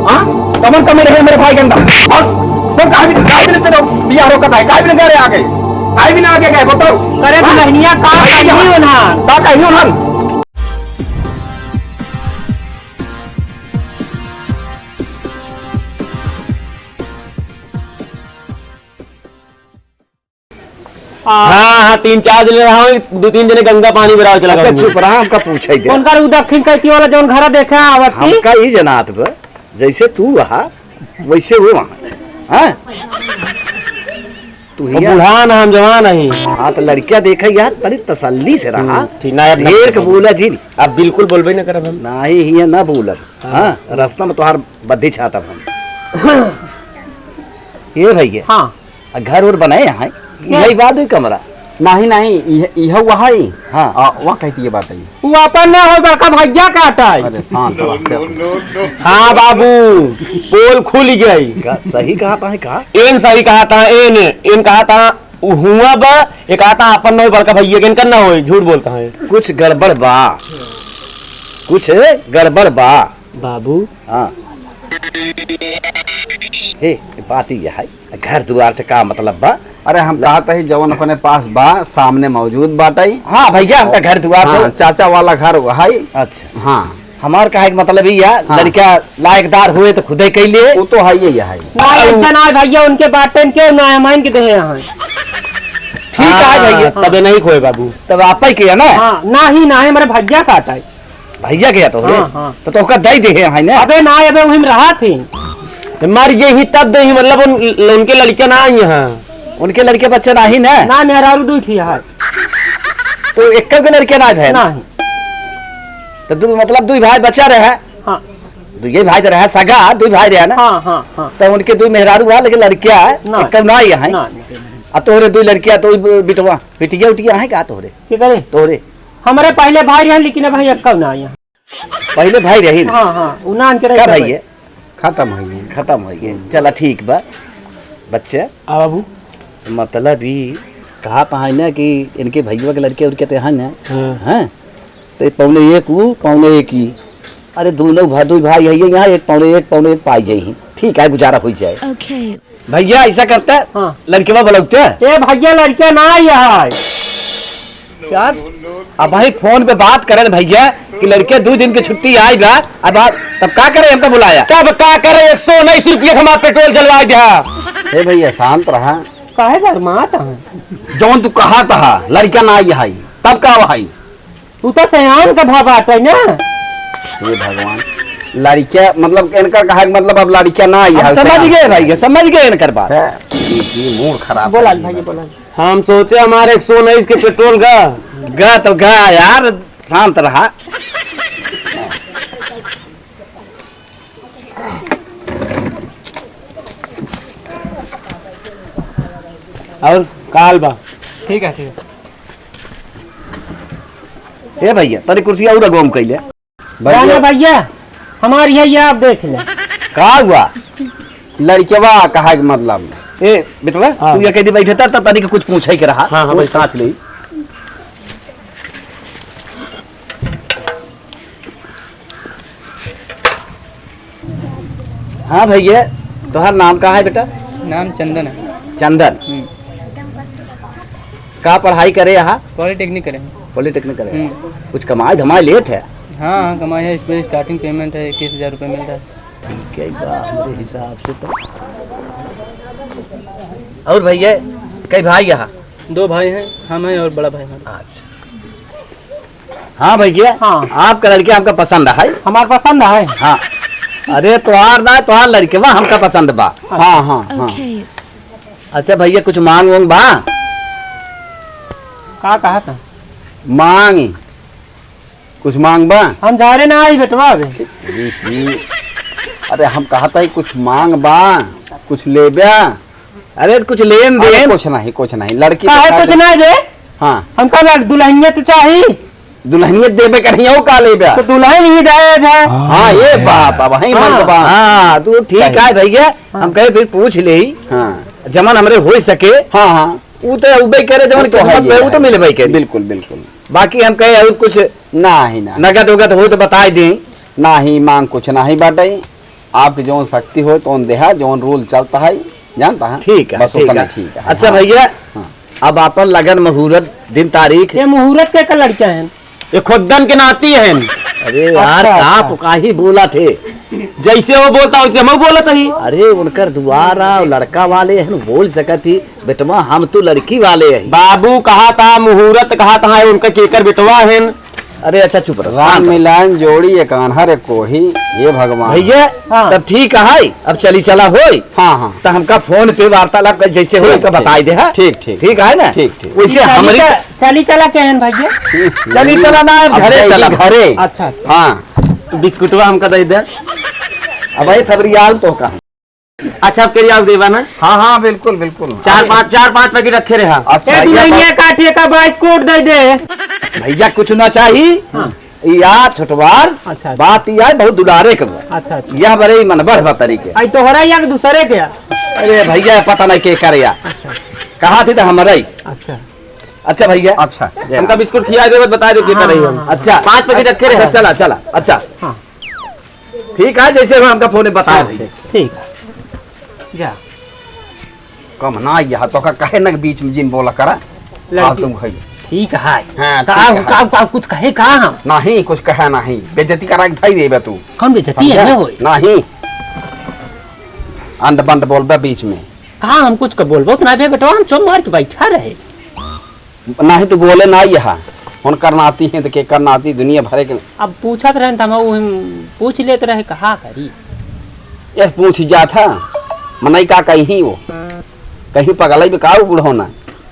हाँ कमन कमी रहे मेरे भाई के अंदर और तो कहा भी नहीं तेरे बिया रोकता है काहे भी नहीं आ गए काहे भी ना आगे गए बताओ करे दुल्हनिया का कहीं होना का कहीं होना हाँ 3-4 दिन रहा हूँ 2-3 दिन गंगा पानी बराबर चला गया चुप रहा हमका पूछा ही उनका दक्षिण कहती वाला जौन घर देखा आवत हमका ही जनात बा जैसे तू रहा वैसे वो वहां तू ही बुढ़ा ना हम जवान नहीं। हाँ तो लड़कियां देखा यार बड़ी तसल्ली से रहा ठीक ना ढेर के बोला जी अब बिल्कुल बोलबे ना करब हम ना ही ना बोलर हाँ रास्ता में तोहार बद्दी छाता हम ये भैया हाँ घर और बनाए यहाँ यही बात हुई कमरा नहीं नहीं यह वहाँ ही हाँ वहाँ कहती है बात है वो अपन ना हो बड़का भैया काटा है अरे शांत हाँ बाबू पोल खुल गई सही कहा था कहा एन सही कहा था एन कहा था हुआ बा ये कहा था अपन ना बड़का भैया के इनका ना हो झूठ बोलता है कुछ गड़बड़ बा कुछ गड़बड़ बा बाबू। हाँ हे बात ही है घर द्वार से का मतलब बा अरे हम कहते ही जवन अपने पास बा सामने मौजूद बाटाई हाँ भैया हमका घर द्वार हाँ, चाचा वाला घर है। अच्छा हाँ हमार कहा मतलब ही है हाँ। लड़का लायकदार हुए तो खुदे के लिए वो तो है ही है ना ऐसा ना भैया उनके बाटन के ना हमारे के दे यहाँ ठीक है भैया तबे नहीं खोए बाबू तब आप ही किया ना हाँ ना ही ना हमारे भैया काटा है भैया गया तो हाँ, हाँ। तो उसका दई दे है ना अबे ना अबे वहीं रहा थी मर ये ही तब दे मतलब उनके लड़के ना आई यहाँ उनके लड़के बच्चे ना ही ना ना मेरा दू थी है तो एक के लड़के ना है ना तो दू मतलब दू भाई बच्चा रहे हाँ दू ये भाई रहे सगा दू भाई रहे ना हाँ हाँ हाँ तो उनके दू मेहरारू हुआ लेकिन लड़किया एक ना ही है आ तोहरे दू लड़किया तो बिटवा बिटिया उटिया है का तोहरे क्या करे तोहरे हमारे पहले भाई रहे लेकिन भाई अक्का ना यहाँ पहले भाई रही हाँ हाँ उनान के क्या भाई है खत्म हो गई खत्म हो गए चला ठीक बा बच्चे बाबू मतलब ही कहा है ना कि इनके भैया के लड़के उड़के तो है ना हैं तो पौने एक ही अरे दोनों भाई है यहाँ एक पौने एक पाई जाए ठीक है गुजारा हो जाए भैया ऐसा करता है हाँ लड़के वह बुलाते हैं ये भैया लड़के ना यहाँ यार अब भाई फोन पे बात करे भैया कि लड़के 2 दिन की छुट्टी आएगा अब तब क्या करे हमको बुलाया तब क्या करे 119 रुपये हमारा पेट्रोल जलवा दिया हे भैया शांत रहा काहे शर्माता है जौन तू कहा था लड़का ना आई है तब का भाई तू तो सयान का भाव आता है ना हे भगवान लड़किया मतलब इनका कहा मतलब अब लड़किया ना आई है समझ गए भाई समझ गए इनकर बात मूड खराब बोला भैया बोला हम सोचे हमारे 119 के पेट्रोल गा तो गा यार शांत रहा और काल बा ठीक है ठीक है ए भैया तेरी कुर्सी और अगोम कैले भैया हमारी है ये आप देख ले का हुआ लड़केवा कहा मतलब ए बेटवा तू ये कह दी बैठे था तब तरीके कुछ पूछे के रहा हाँ बस कांच ले हाँ भैया तुम्हारा नाम कहाँ है बेटा नाम चंदन है। चंदन का पढ़ाई करे यहाँ पॉलिटेक्निक करें। पॉलिटेक्निक करे कुछ कमाई धमाई लेट है हाँ हाँ कमाई है इसमें स्टार्टिंग पेमेंट है 21,000 रुपये मिल रहा है। क्या बात मेरे हिसाब से तो और भैया कई भाई यहाँ 2 भाई हैं हम हैं और बड़ा भाई हमारा। अच्छा हाँ भैया हाँ आपका लड़के हमका पसंद है हमारा पसंद है हाँ अरे तुहार ना तुहार लड़के बा हमका पसंद बा हाँ हाँ हाँ अच्छा भैया कुछ मांग वांग बा का कहा था मांग कुछ मांग बा हम जा रहे ना आई बेटवा अरे हम कहा था कुछ मांग बा कुछ ले बा अरे कुछ लेन देन कुछ नहीं लड़की कुछ नहीं दे हाँ हमका दुल्हनिया तो चाहिए दुल्हनिया देवे कहीं का ले बा तो दुल्हन ही दहेज है हाँ ये बात अब वही मन बा हाँ तू ठीक है भैया हम कहे फिर पूछ ले हाँ जमन हमरे हो सके हाँ हाँ वो तो उबे करे जमन किस्मत में वो तो मिले भाई करे बिल्कुल बिल्कुल बाकी हम कहे और कुछ ना ही ना नगद उगद हो तो बता दें ना ही मांग कुछ ना ही बाटे आपकी जो शक्ति हो तो देहा जो रूल चलता है जानता है। ठीक है, बस ठीक उतना है। ठीक है। अच्छा भैया, हाँ। अब अपन लगन मुहूर्त दिन तारीख। ये मुहूर्त के का लड़का है। ये खुदन के नाती है। अरे यार आप का ही बोला थे, जैसे वो बोलता वैसे हम बोलत ही। अरे उनकर दुआरा लड़का वाले हैं बोल सकत ही बेटवा, हम तो लड़की वाले हैं। बाबू कहा था मुहूर्त कहा था है उनका केकर बेटवा है। अरे अच्छा चुप रहो। राम मिलान जोड़ी एक अनहर एक कोही, ये भगवान। भैया हाँ। तब ठीक है, अब चली चला होई हाँ हाँ तो हमका फोन पे वार्तालाप कर जैसे हो ठीक, बताई दे। ठीक ठीक ठीक है ना? ठीक ठीक। वैसे हमारी चली चला क्या है भैया? चली चला ना अब घरे चला। घरे। अच्छा अच्छा। हाँ बिस्कुटवा हमका दे दे। अब भाई खबरियाल तो का अच्छा अब करिए देवा ना। हाँ हाँ बिल्कुल बिल्कुल। चार पाँच पैकेट रखे रहा। अच्छा ए दुल्हनिया काठिए का 22 कोट दे दे। भैया कुछ ना चाहिए हाँ। या छोटवार अच्छा। बात यह है बहुत दुलारे के अच्छा अच्छा। यह बड़े मन बढ़ तरीके। आई तोहरा या के दूसरे क्या? अरे भैया पता नहीं के करे या कहा थी तो हमारा ही। अच्छा अच्छा भैया, अच्छा हमका बिस्कुट खिया दे बता दो क्या रही हम। अच्छा 5 पैकेट रखे रहे। चला चला। अच्छा हाँ। ठीक है, जैसे हम हमका फोन बताया भैया। ठीक है जा। कम ना यह तो का कहे न बीच में जिन बोला करा। हाँ तुम खाइए। ठीक है। हाँ, का ठीक है। का कुछ कहे का हम? नहीं कुछ कहा नहीं, बेइज्जती करा के भाई देबे तू। कौन बेइज्जती है ना होई? नहीं अंड बंद बोलबे बीच में। कहा हम कुछ का बोलबो तो ना बे बेटवा, हम चुप मार के बैठा रहे। नहीं तो बोले ना यह हुन करना आती है तो के करना आती दुनिया भरे के। अब पूछत रहे त हम पूछ लेते रहे कहा करी। ये पूछ जा था मनई का कहीं वो कहीं पगलाई में का बूढ़ो ना।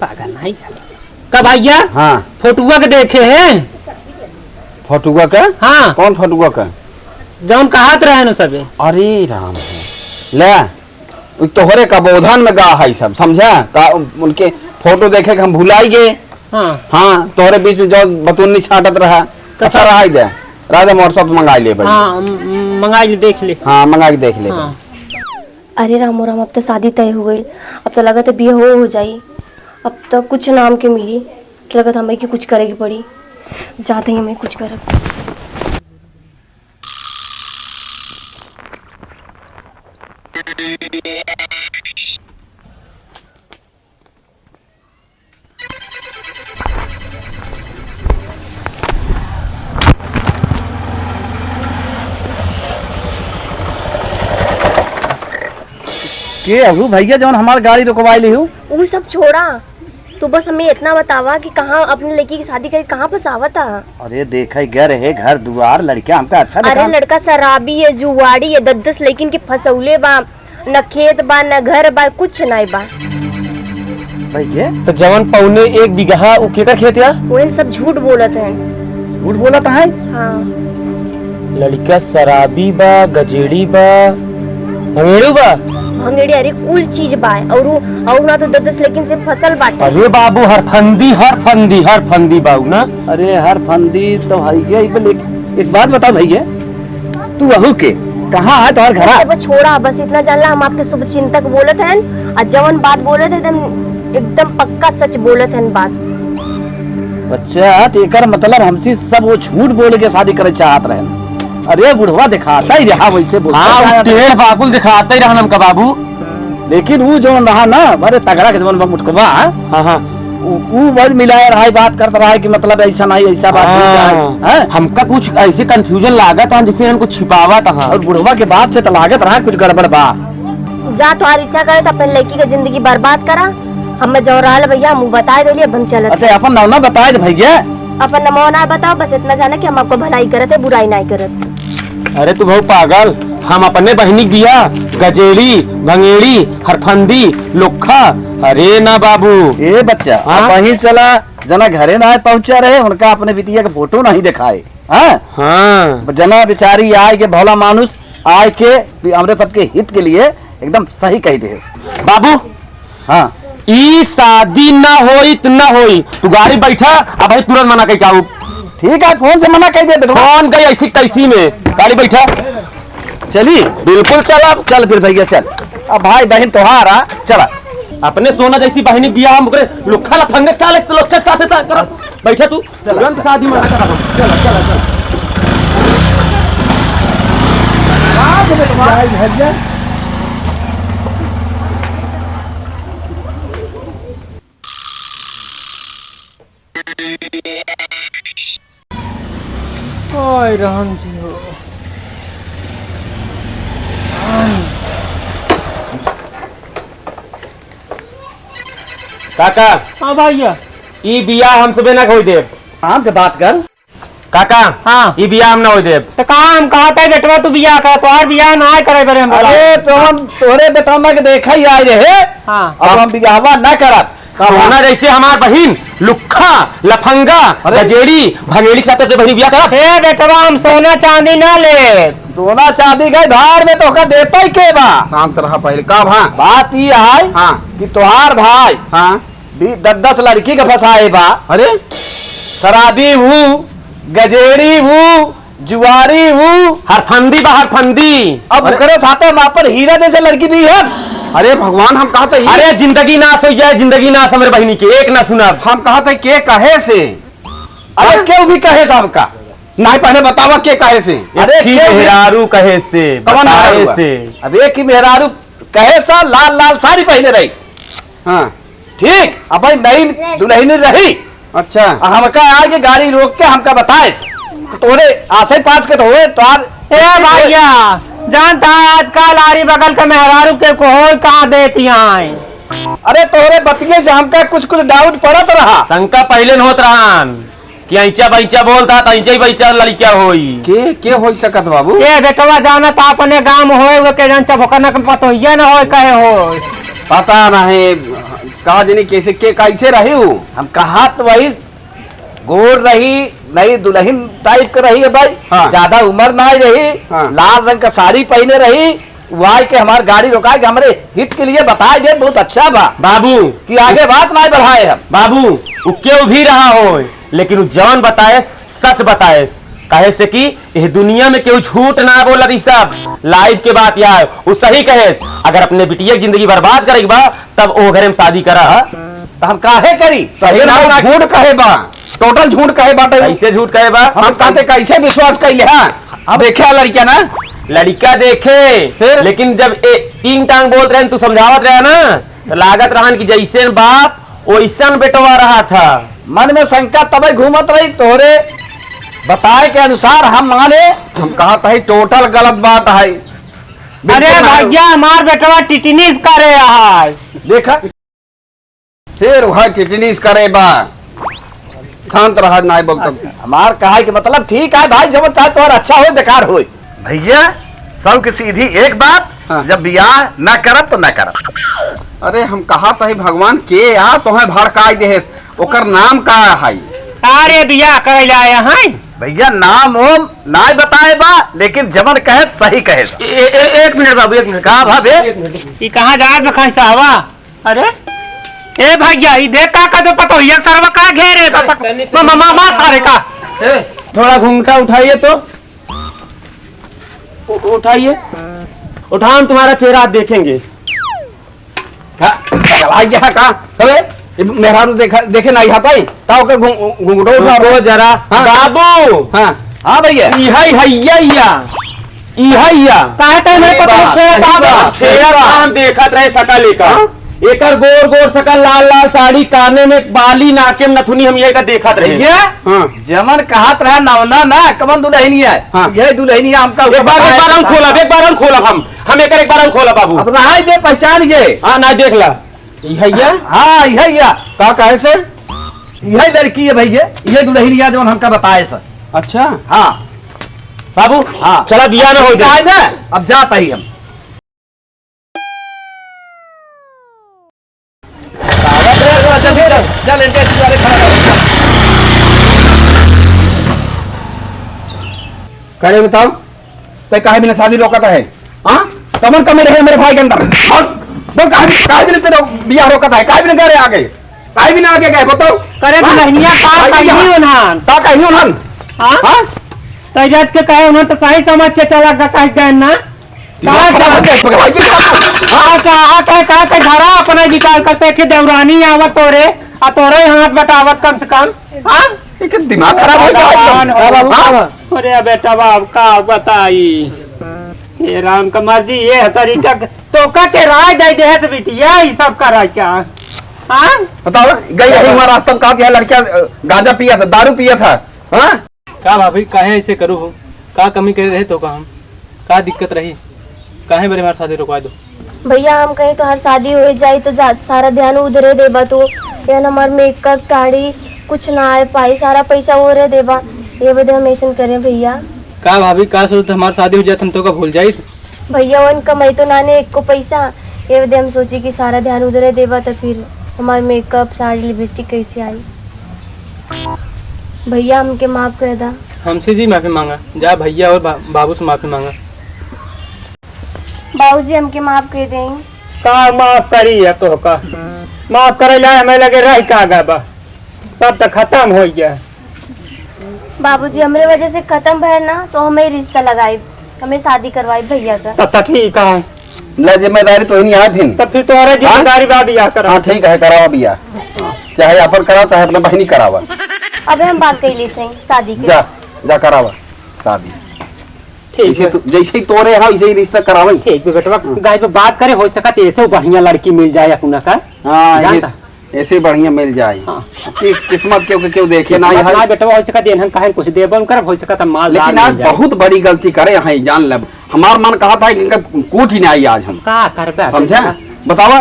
पागल नहीं का भैया? हाँ फोटुआ के देखे हैं? फोटुआ का? हाँ कौन फोटुआ का? जौन कहत रहे न सबे। अरे राम है ले उ तोहरे का बोधन में गा है सब समझा का उनके फोटो देखे के हम भुलाई गए। हाँ हाँ तोहरे बीच में जो बतूनी छाटत रहा अच्छा रहा दे राजा व्हाट्सएप मंगा ले भाई। हाँ मंगा ले देख ले। हाँ मंगा के देख ले। हाँ। अरे रामो राम, अब तो शादी तय हो गई। अब तो लगा तो बिये हो जाई। अब तो कुछ नाम के मिली तो लगा हमें कि कुछ करेगी पड़ी। जाते ही हमें कुछ कर। के अबू भैया जौन हमार गाड़ी रुकवाई ली हूँ। वो सब छोड़ा, तो बस हमें इतना बतावा कि कहाँ अपने लड़की की शादी करके कहाँ फंसावा था। अरे देखा घर है, घर दुआर लड़का हमका अच्छा अरे देखा। लड़का शराबी है, जुआड़ी है, 10-10 लेकिन के फसौले बा। न खेत बा न घर बा, कुछ नहीं बा। भैया तो जवन पौने 1 बीघा उ केकर खेत या? वो सब झूठ बोलत है। झूठ बोला था है? हाँ लड़का शराबी बा, गजेड़ी बा, भंगेड़ू बा। भंगेड़ी अरे कुल चीज बा। और ना तो 10-10 लेकिन से फसल बाटे। अरे बाबू हर फंदी बाबू ना। अरे हर फंदी तो भैया एक बात बता भैया, तू वहू के कहाँ है तुम्हार घर? बस छोड़ा, बस इतना जानला हम आपके शुभ चिंतक बोलत हैं। और जवन बात बोलत है एकदम पक्का सच बोलत हैं बात। बच्चा तेकर मतलब हमसे सब वो झूठ बोल के शादी करे चाहत रहे। अरे बुढ़वा दिखाता ही रहा वैसे बोलता हाँ टेढ़ बाकुल दिखाते ही रहा हमका बाबू। लेकिन वो जो रहा ना बड़े तगड़ा के जवन मुटकवा। हाँ हाँ वो बस मिलाया रहा, बात करता रहा कि मतलब ऐसा नहीं ऐसा बात है। हमका कुछ ऐसे कंफ्यूजन लागत है जैसे हमको छिपावा था। और बुढ़वा के बात से तो लागत रहा कुछ गड़बड़ बा। जा तुम्हारी इच्छा करे तो अपने लड़की का जिंदगी बर्बाद करा। हम जो रहा भैया मुँह बता दे अब हम चलत। अच्छा अपन नौना बताए भैया। अपन नमो ना बताओ, बस इतना जाना कि हम आपको भलाई करत है, बुराई नहीं करत। अरे तू बहुत पागल, हम अपने बहनी बिया गजेड़ी भंगेड़ी हरफंदी लोखा। अरे ना बाबू ए बच्चा वहीं चला जना घरे ना पहुंचा रहे उनका अपने बिटिया के फोटो नहीं दिखाए। हाँ जना बेचारी आए के भोला मानुष आए के हमरे सबके हित के लिए एकदम सही कही दे बाबू। हाँ ई शादी ना होई त ना होई, तू गाड़ी बैठा अब भाई तुरंत मना कही जाऊ। ठीक है, फोन से मना कह दे। कौन गई ऐसी तैसी में, गाड़ी बैठा चली बिल्कुल चला। चल फिर भैया चल। अब भाई बहन तोहारा चला। अपने सोना जैसी बहनी बिया हम लुखा लफंगे साल से लोच्छा साथे ता कर बैठा तू तुरंत शादी मना करा। चला चला चला। भैया ओए राम जी हो। काका हाँ भैया। ई बिया हम सबे ना कोई देव। आराम से बात कर। काका हाँ ई बिया हम ना होई देव। तो काम कहते बेटवा तू बियाह कर, तोहार बियाह ना करे बरे हम। अरे तो हम तोहरे बेटा के देखा ही आए रहे। हाँ अब हम बियाहवा न करब। सोना जैसे हमार बहिन लुक्खा लफंगा गजेड़ी भंगेड़ी के साथ अपने बहिनी बिया करब। हे बेटवा हम सोना चांदी ना ले। सोना चांदी गए धार में तो का देता ही के बा। शांत रहा पहले कब। हाँ बात ये है हाँ कि तोहार भाई हाँ 10 लड़की के फंसाए बा। अरे शराबी हूँ, गजेड़ी हूँ, जुआरी हूँ, हरफंदी बा हरफंदी। अब ओकरे साथे वहाँ पर हीरा जैसे लड़की भी है। अरे भगवान हम कहते ही। अरे जिंदगी नाश हो जाए, जिंदगी नाश हमारे बहिनी के एक ना सुना। हम कहते के कहे से। अरे क्यों भी कहे सबका। नहीं पहले बतावा के कहे से। अरे ठीक क्यों भी- मेहरारू कहे से कौन बताए मेहरारू से। अब एक ही मेहरारू कहे सा लाल लाल साड़ी पहने रही। हाँ ठीक अब नई दुल्हन रही। अच्छा हमका आगे गाड़ी रोक के हमका बताए तो तोरे आसे पास के तो हुए तार। ए भैया जानता है आजकल आरी बगल के मेहरारू के कोई कहाँ देती हैं। अरे तोरे बतिये से हमका कुछ कुछ डाउट पड़त रहा। शंका पहले न होत रहन कि ऐचा बैचा बोलता तो ऐचा ही बैचा लड़किया होई। के हो सकत बाबू। ये बेटवा जाना था अपने गांव होए वो के जान चबकना के पतोहिया ना होए कहे हो। पता नहीं कहा जनी कैसे के कैसे रही हूँ। हम कहा तो वही गोर रही, नई दुल्हन टाइप के रही है भाई। हाँ। ज्यादा उम्र ना रही। हाँ। लाल रंग का साड़ी पहने रही। वाई के हमारे गाड़ी रोका के हमारे हित के लिए बताए दे बहुत अच्छा बा बाबू कि आगे बात ना बढ़ाए हम। बाबू वो क्यों भी रहा हो लेकिन वो जौन बताए सच बताए। कहे से कि यह दुनिया में केहू झूठ ना बोला रही सब लाइव के बात यार वो सही कहे। अगर अपने बिटिया की जिंदगी बर्बाद करेगी बा तब ओ घर में शादी करा। तो हम काहे करी। सही ना झूठ कहे बा। टोटल झूठ कहे बाटे। कैसे झूठ कहे बा। हम कहते कैसे विश्वास कैले। हाँ अब देखा लड़किया ना लड़का देखे फिर? लेकिन जब तीन टांग बोल रहे तू समझावत रहे ना तो लागत रहन कि जैसे बाप वैसन बेटवा रहा था। मन में शंका तब घूमत रही तोरे बताए के अनुसार हम माने। हम कहा था टोटल गलत बात है। अरे भैया हमार बेटवा टिटनिस करे है। देखा फिर वह टिटनिस करे बा। शांत रहा नहीं बोलता। हमार कहा कि मतलब ठीक है भाई जब चाहे तो अच्छा हो बेकार हो। भैया सब की सीधी एक बात। हाँ। जब बियाह न करब तो न करब। अरे हम कहा था भगवान के यार तुम्हें भड़काई दे ओकर नाम का है। अरे बियाह करे लाए हैं। भैया नाम ओम ना बताए बा लेकिन जमन कहे सही कहे। एक मिनट बाबू एक मिनट कहा भाभी ये कहाँ जात में खंसता हवा। अरे ए भैया ये देख का दो पतोहिया सरवा का घेरे मामा सारे का। थोड़ा घूंघटा उठाइए तो उठाइए उठाओ हम तुम्हारा चेहरा देखेंगे। मेहरारू देखा देखे नहीं आता घूंघटो उठा रुको जरा हाँ। बाबू हाँ हाँ भैया कहते मैं चेहरा हम देखत रहे सकल एकर गोर गोर सकल लाल लाल साड़ी काने में बाली नाके में नथुनी हम ये का देखत रहे। भैया हाँ जमन कहा रहा नवना ना कमन दुल्हनी है। हाँ। यही दुल्हनी हमका एक बार हम खोलब हम एक बार हम खोलब बाबू। अब रहा दे पहचान गए। हाँ ना देख ला भैया हाँ यही का कहे से। यही लड़की है भैया यही दुल्हनिया जो हमका बताए सर। अच्छा हाँ बाबू हाँ चला बिया में हो जाए ना अब जाता ही हम। चल करे बताओ तो कहे बिना शादी रोकता है। हाँ तमन कमे रहे मेरे भाई के अंदर और बोल कहे बिना तेरा बियाह रोकता है। कहे बिना कह रहे आगे कहे बिना आगे गए बताओ। करे दुल्हनिया का कहीं उन्हान ता कहीं उन्हन। हाँ हाँ तैयार के कहे उन्होंने तो सही समझ के चला का कह गए ना कहा घरा अपना निकाल करते कि देवरानी आवत तोरे आ तोरे हाथ बटावत कम से कम। हाँ दिमाग खराब हो गया। अरे बेटा बाब का बताई ये राम का मर्जी ये है तरीका तो का के राय दे दे है बिटिया ये सब करा क्या हाँ बताओ गई रही वहाँ रास्ता में कहा कि लड़किया गांजा पिया था, दारू पिया था। हाँ का भाभी काहे ऐसे करू हो? का कमी करे रहे तो का हम का दिक्कत रही? काहे बड़े हमारी शादी रुकवा दो? भैया हम कहीं तो हर शादी हो जाए तो सारा ध्यान उधरे देबा तो या हमार मेकअप साड़ी कुछ ना आए पाई सारा पैसा वो रे देबा ये बदे हम ऐसे करें भैया। का भाभी का सोच हमारी शादी हो जाए हम तो का भूल जाई? भैया वन कमाई तो नाने एक को पैसा ये बदे हम सोची कि सारा ध्यान उधरे देबा तो फिर हमारे मेकअप साड़ी लिपस्टिक कैसे आई। भैया हमके माफ कर दा। हमसे जी माफी मांगा जा भैया और बाबू से माफी मांगा। बाबूजी हमके माफ कर दें। का माफ करी है तो का माफ करे ला हमें लगे रह का गबा सब तो खत्म हो गया। बाबूजी हमरे वजह से खत्म भर ना तो हमें रिश्ता लगाई हमें शादी करवाई भैया का। तब तो ठीक है ले जिम्मेदारी तो नहीं है फिर। तब फिर तुम्हारा जिम्मेदारी बा बिया करा। हाँ ठीक है करावा बिया, चाहे अपन कराओ चाहे अपना बहनी करावा। अबे हम बात कर लेते हैं शादी के। जा जा करावा शादी। ठीक है जैसे ही तोरे यहाँ वैसे ही रिश्ता करावे। ठीक है बेटवा गाय पे बात करे हो सकत ऐसे बढ़िया लड़की मिल जाए अपना का। हाँ ऐसे बढ़िया मिल जाए। हाँ। किस्मत क्यों देखे ना ना यहाँ। बेटवा हो सकत इन्हन काहे कुछ देबन कर हो सकत माल लेकिन आज बहुत बड़ी गलती करे यहाँ जान ले। हमार मन कहा था कि इनका कूट ही नहीं आई आज हम। का करबे समझा बतावा।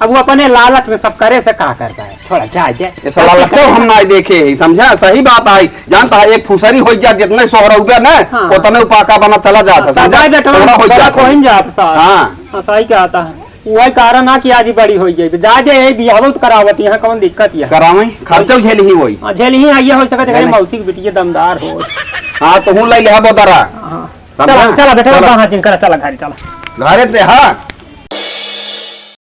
अब वो अपने लालच में सब करे से का करता है थोड़ा जा दे ऐसा लालच हम ना देखे है। समझा सही बात है। जानता है एक फुसरी हो जाए जितने सोहरा हुआ ना हाँ। उतने पाका बना चला जाता। समझा बेटवा हो जाता कोई जात सा। हाँ सही कहता है वही कारण है कि आज ही बड़ी हो जाए जा दे बियाह तो करावत यहाँ कौन दिक्कत है। करावे खर्चा झेल ही वही। झेल ही आइए हो सकत है मौसी की बिटिया दमदार हो। हाँ तो हूँ ले लिया बोतरा। चला चला बेटा कहाँ जिन करा चला घर चला घरे ते हाँ